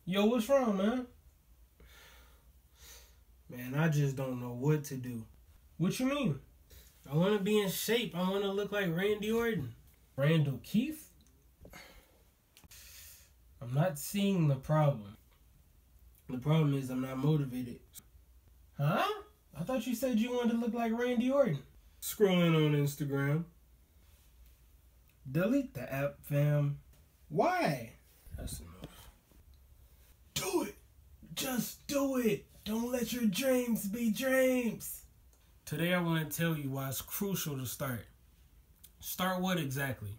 Yo, what's wrong, man? Man, I just don't know what to do. What you mean? I want to be in shape. I want to look like Randy Orton. Randall Keith? I'm not seeing the problem. The problem is I'm not motivated. Huh? I thought you said you wanted to look like Randy Orton. Scrolling on Instagram. Delete the app, fam. Why? That's enough. Do it. Just do it. Don't let your dreams be dreams. Today I want to tell you why it's crucial to start. Start what exactly?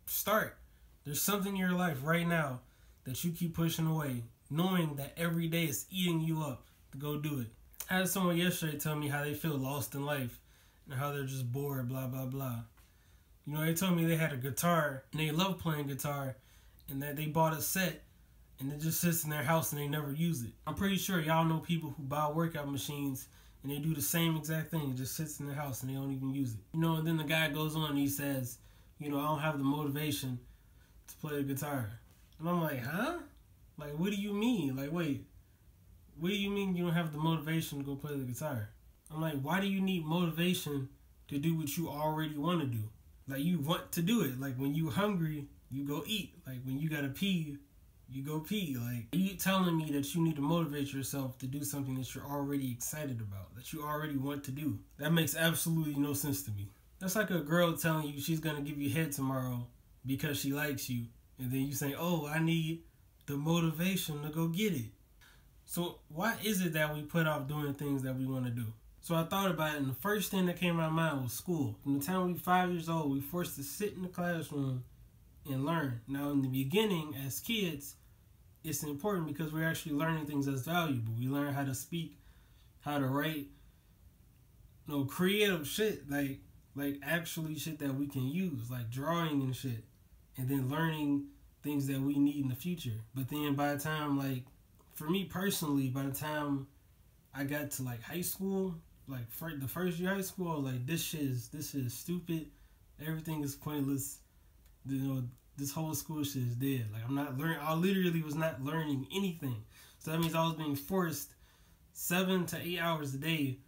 Start. There's something in your life right now that you keep pushing away, knowing that every day it's eating you up to go do it. I had someone yesterday tell me how they feel lost in life and how they're just bored, blah, blah, blah. You know, they told me they had a guitar and they love playing guitar and that they bought a set and it just sits in their house and they never use it. I'm pretty sure y'all know people who buy workout machines and they do the same exact thing. It just sits in their house and they don't even use it. You know, and then the guy goes on and he says, you know, I don't have the motivation to play the guitar. And I'm like, huh? Like, what do you mean? Like, wait, what do you mean you don't have the motivation to go play the guitar? I'm like, why do you need motivation to do what you already want to do? Like, you want to do it. Like, when you hungry, you go eat. Like, when you gotta pee, you go pee. Like, you telling me that you need to motivate yourself to do something that you're already excited about, that you already want to do. That makes absolutely no sense to me. That's like a girl telling you she's gonna give you head tomorrow because she likes you, and then you say, oh, I need the motivation to go get it. So why is it that we put off doing things that we want to do? So I thought about it, and the first thing that came to my mind was school. From the time we were 5 years old, we were forced to sit in the classroom and learn. Now, in the beginning, as kids, it's important because we're actually learning things that's valuable. We learn how to speak, how to write, you know, creative shit, like actually shit that we can use, like drawing and shit, and then learning things that we need in the future. But then by the time, like, for me personally, by the time I got to like high school, like the first year of high school, I was like, this shit is stupid. Everything is pointless. You know, this whole school shit is dead. Like, I'm not learning. I literally was not learning anything. So that means I was being forced 7 to 8 hours a day,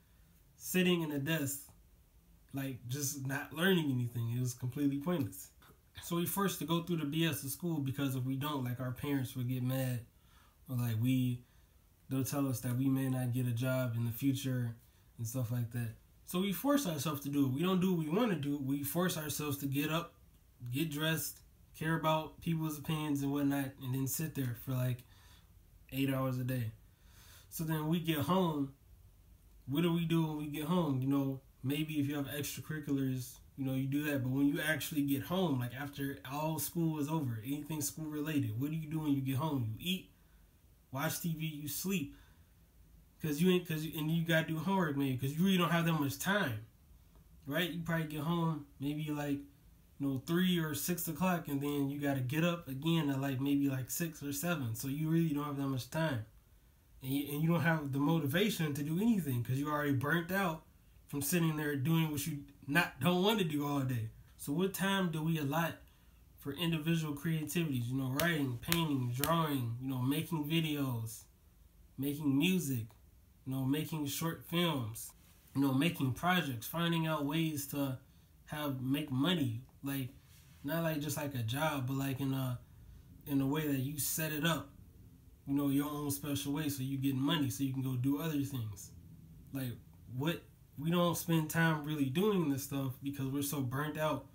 sitting in a desk, like just not learning anything. It was completely pointless. So we forced to go through the BS of school because if we don't, like, our parents would get mad, or like they'll tell us that we may not get a job in the future and stuff like that. So we force ourselves to do it. We don't do what we want to do. We force ourselves to get up, get dressed, care about people's opinions and whatnot, and then sit there for like 8 hours a day. So then we get home. What do we do when we get home? You know, maybe if you have extracurriculars, you know, you do that. But when you actually get home, like after all school is over, anything school related, what do you do when you get home? You eat, watch TV, you sleep. And you gotta do homework maybe, because you really don't have that much time, right? You probably get home maybe like, you know, 3 or 6 o'clock, and then you gotta get up again at like maybe like 6 or 7. So you really don't have that much time, and you don't have the motivation to do anything because you already burnt out from sitting there doing what you don't want to do all day. So what time do we allot for individual creativities? You know, writing, painting, drawing, you know, making videos, making music, you know, making short films, you know, making projects, finding out ways to make money, like not like just like a job, but like in a way that you set it up, you know, your own special way, so you get money so you can go do other things. Like, what, we don't spend time really doing this stuff because we're so burnt out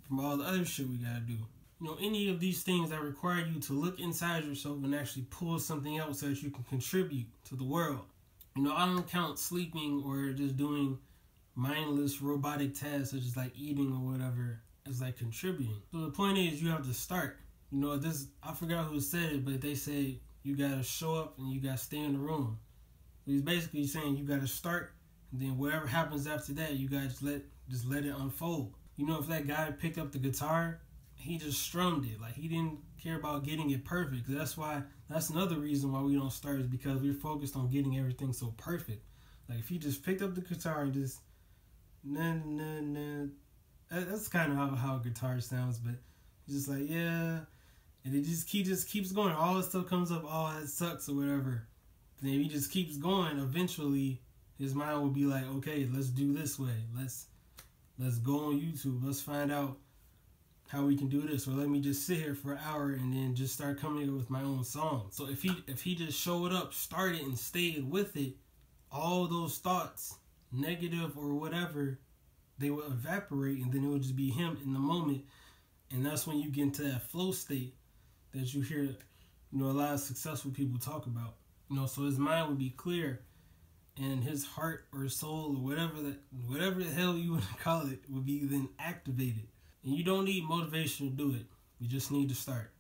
from all the other shit we gotta do. You know, any of these things that require you to look inside yourself and actually pull something out so that you can contribute to the world. You know, I don't count sleeping or just doing mindless robotic tasks such as like eating or whatever as like contributing. So the point is, you have to start. You know, I forgot who said it, but they say you gotta show up and you gotta stay in the room. So he's basically saying you gotta start, and then whatever happens after that, you guys just let it unfold. You know, if that guy picked up the guitar, he just strummed it. Like, he didn't care about getting it perfect. That's another reason why we don't start, is because we're focused on getting everything so perfect. Like, if he just picked up the guitar and just that's kind of how a guitar sounds, but just like, yeah, And he just keeps going. All this stuff comes up, oh, it sucks or whatever. And if he just keeps going, eventually his mind will be like, okay, let's do this way. Let's go on YouTube. Let's find out how we can do this. Or let me just sit here for an hour and then just start coming up with my own song. So if he just showed up, started, and stayed with it, all those thoughts, negative or whatever, they will evaporate, and then it will just be him in the moment. And that's when you get into that flow state that you hear, a lot of successful people talk about. So his mind would be clear, and his heart or soul or whatever the hell you want to call it would be then activated. And you don't need motivation to do it. You just need to start.